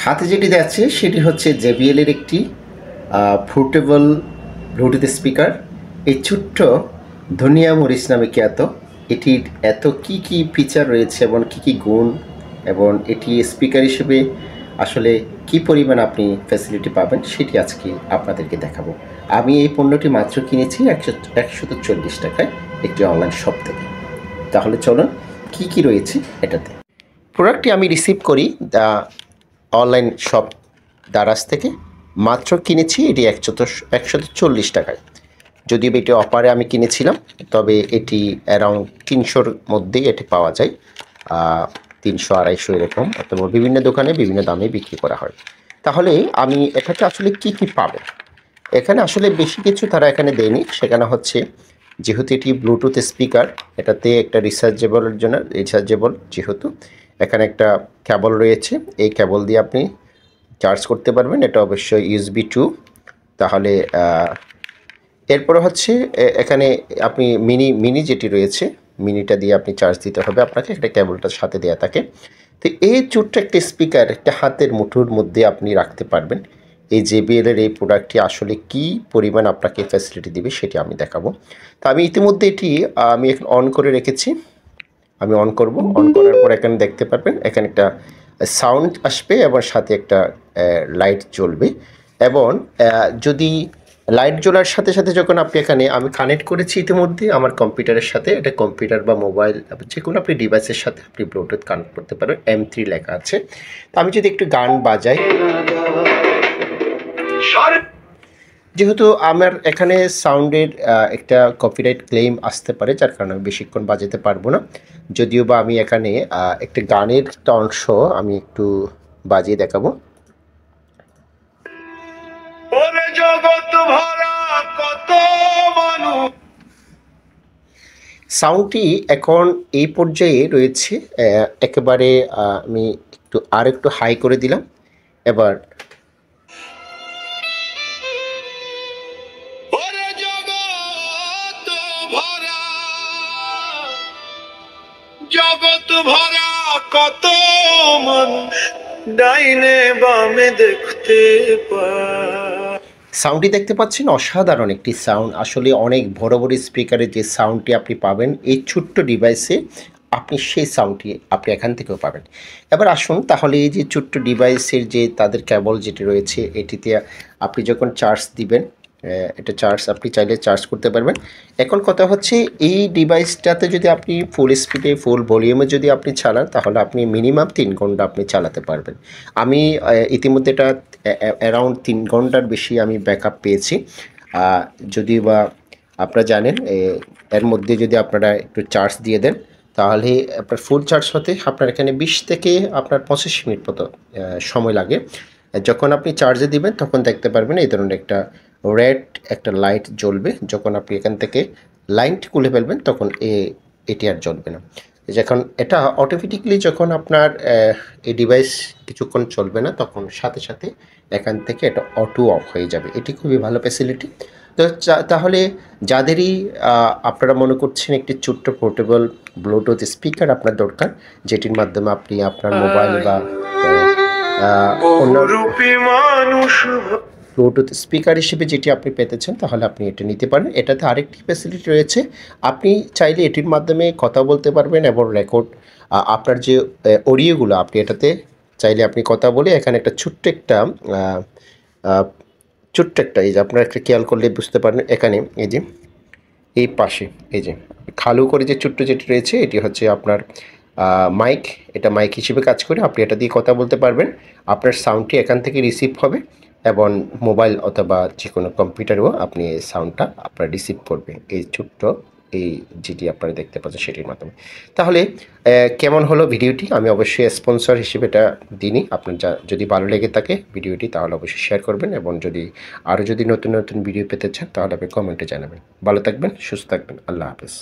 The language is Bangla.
হাতে যেটি যাচ্ছে সেটি হচ্ছে JBL এর একটি পোর্টেবল ব্লুটুথ স্পিকার। এই ছোট্ট ধনিয়া মরিচ নামে খ্যাত এটির এত কি কি ফিচার রয়েছে এবং কি কি গুণ, এবং এটি স্পিকার হিসেবে আসলে কি পরিমাণ আপনি ফ্যাসিলিটি পাবেন সেটি আজকে আপনাদেরকে দেখাবো। আমি এই পণ্যটি মাত্র কিনেছি 140 টাকায় একটি অনলাইন শপ থেকে। তাহলে চলুন কি কি রয়েছে এটাতে। প্রোডাক্টটি আমি রিসিভ করি অনলাইন শপ দারাজ থেকে। মাত্র কিনেছি এটি 140 টাকায়। যদিও এটি অফারে আমি কিনেছিলাম, তবে এটি অ্যারাউন্ড 300-র মধ্যেই এটি পাওয়া যায়। 300-250 এরকম, অথবা বিভিন্ন দোকানে বিভিন্ন দামে বিক্রি করা হয়। তাহলে আমি এটাতে আসলে কি কি পাবেন, এখানে আসলে বেশি কিছু তারা এখানে দেয়নি। সেখানে হচ্ছে যেহেতু এটি ব্লুটুথ স্পিকার, এটাতে একটা রিচার্জেবলের জন্য রিচার্জেবল, যেহেতু এখানে একটা কেবল রয়েছে, এই কেবল দিয়ে আপনি চার্জ করতে পারবেন। এটা অবশ্যই USB 2। তাহলে এরপরে হচ্ছে এখানে আপনি মিনি যেটি রয়েছে, মিনিটা দিয়ে আপনি চার্জ দিতে হবে আপনাকে, একটা কেবলটার সাথে দেওয়া থাকে। তো এই ছোট্ট একটা স্পিকার একটা হাতের মুঠোর মধ্যে আপনি রাখতে পারবেন। এই JBL এর এই প্রোডাক্টটি আসলে কি পরিমাণ আপনাকে ফ্যাসিলিটি দিবে সেটি আমি দেখাবো। তো আমি ইতিমধ্যে এটি আমি এখন অন করে রেখেছি। আমি অন করব। অন করার পর এখানে দেখতে পারবেন এখানে একটা সাউন্ড আসবে এবং সাথে একটা লাইট জ্বলবে। এবং যদি লাইট জ্বলার সাথে সাথে যখন আপনি এখানে আমি কানেক্ট করেছি ইতিমধ্যে আমার কম্পিউটারের সাথে, এটা কম্পিউটার বা মোবাইল যে কোনো আপনি ডিভাইসের সাথে আপনি ব্লুটুথ কানেক্ট করতে পারবেন। M3 লেখা আছে। তো আমি যদি একটু গান বাজাই, যেহেতু আমার এখানে সাউন্ডের একটা কপিরাইট ক্লেম আসতে পারে, যার কারণে আমি বেশিক্ষণ বাজাতে পারবো না। যদিও বা আমি এখানে একটা গানের একটা অংশ আমি একটু বাজিয়ে দেখাবো। সাউন্ডটি এখন এই পর্যায়ে রয়েছে। একেবারে আমি একটু হাই করে দিলাম। এবার জগৎ ভরা কত মন ডাইনে বামে দেখতে পায়। সাউন্ডটি দেখতে পাচ্ছেন, অসাধারণ একটি সাউন্ড। আসলে অনেক বড় বড় স্পিকারের যে সাউন্ডটি আপনি পাবেন এই ছোট্ট ডিভাইসে, আপনি সেই সাউন্ডটি আপনি এখান থেকেও পাবেন। এবার আসুন তাহলে এই যে ছোট্ট ডিভাইসের যে তাদের কেবল যেটি রয়েছে, এটিতে আপনি যখন চার্জ দিবেন, এটা চার্জ আপনি চাইলে চার্জ করতে পারবেন। এখন কথা হচ্ছে এই ডিভাইসটাতে যদি আপনি ফুল স্পিডে ফুল ভলিউমে যদি আপনি চালান, তাহলে আপনি মিনিমাম 3 ঘন্টা আপনি চালাতে পারবেন। আমি ইতিমধ্যে এটা অ্যারাউন্ড 3 ঘন্টার বেশি আমি ব্যাকআপ পেয়েছি। যদিও বা আপনারা জানেন এর মধ্যে যদি আপনারা একটু চার্জ দিয়ে দেন, তাহলে আপনার ফুল চার্জ হতে আপনার এখানে 20 থেকে আপনার 25 মিনিট মতো সময় লাগে। যখন আপনি চার্জে দিবেন তখন দেখতে পারবেন এই ধরনের একটা রেড একটা লাইট জ্বলবে। যখন আপনি এখান থেকে লাইনটি খুলে ফেলবেন তখন এটি আর জ্বলবে না। যখন এটা অটোমেটিকলি যখন আপনার এই ডিভাইস কিছুক্ষণ চলবে না, তখন সাথে সাথে এখান থেকে এটা অটো অফ হয়ে যাবে। এটি খুবই ভালো ফ্যাসিলিটি। তো তাহলে যাদেরই আপনারা মনে করছেন একটি ছোট্ট পোর্টেবল ব্লুটুথ স্পিকার আপনার দরকার, যেটির মাধ্যমে আপনি আপনার মোবাইল বা অন্য ব্লুটুথ স্পিকার হিসেবে যেটি আপনি পেতেছেন, তাহলে আপনি এটা নিতে পারেন। এটাতে আরেকটি ফ্যাসিলিটি রয়েছে, আপনি চাইলে এটির মাধ্যমে কথা বলতে পারবেন এবং রেকর্ড আপনার যে অডিওগুলো আপনি এটাতে চাইলে আপনি কথা বলে এখানে একটা ছোট্ট একটা এই যে আপনারা একটা খেয়াল করলে বুঝতে পারেন, এখানে এই যে এই পাশে এই যে খালু করে যে ছোট্ট যেটি রয়েছে, এটি হচ্ছে আপনার মাইক। এটা মাইক হিসেবে কাজ করে, আপনি এটা দিয়ে কথা বলতে পারবেন। আপনার সাউন্ডটি এখান থেকে রিসিভ হবে এবং মোবাইল অথবা যে কোনো কম্পিউটারেও আপনি এই সাউন্ডটা আপনার রিসিভ করবে এই ছোট্ট এই যেটি আপনারা দেখতে পাচ্ছেন সেটির মাধ্যমে। তাহলে কেমন হলো ভিডিওটি, আমি অবশ্যই স্পন্সর হিসেবে এটা দিইনি। আপনার যদি ভালো লেগে থাকে ভিডিওটি, তাহলে অবশ্যই শেয়ার করবেন, এবং যদি নতুন নতুন ভিডিও পেতে চান তাহলে আপনি কমেন্টে জানাবেন। ভালো থাকবেন, সুস্থ থাকবেন, আল্লাহ হাফেজ।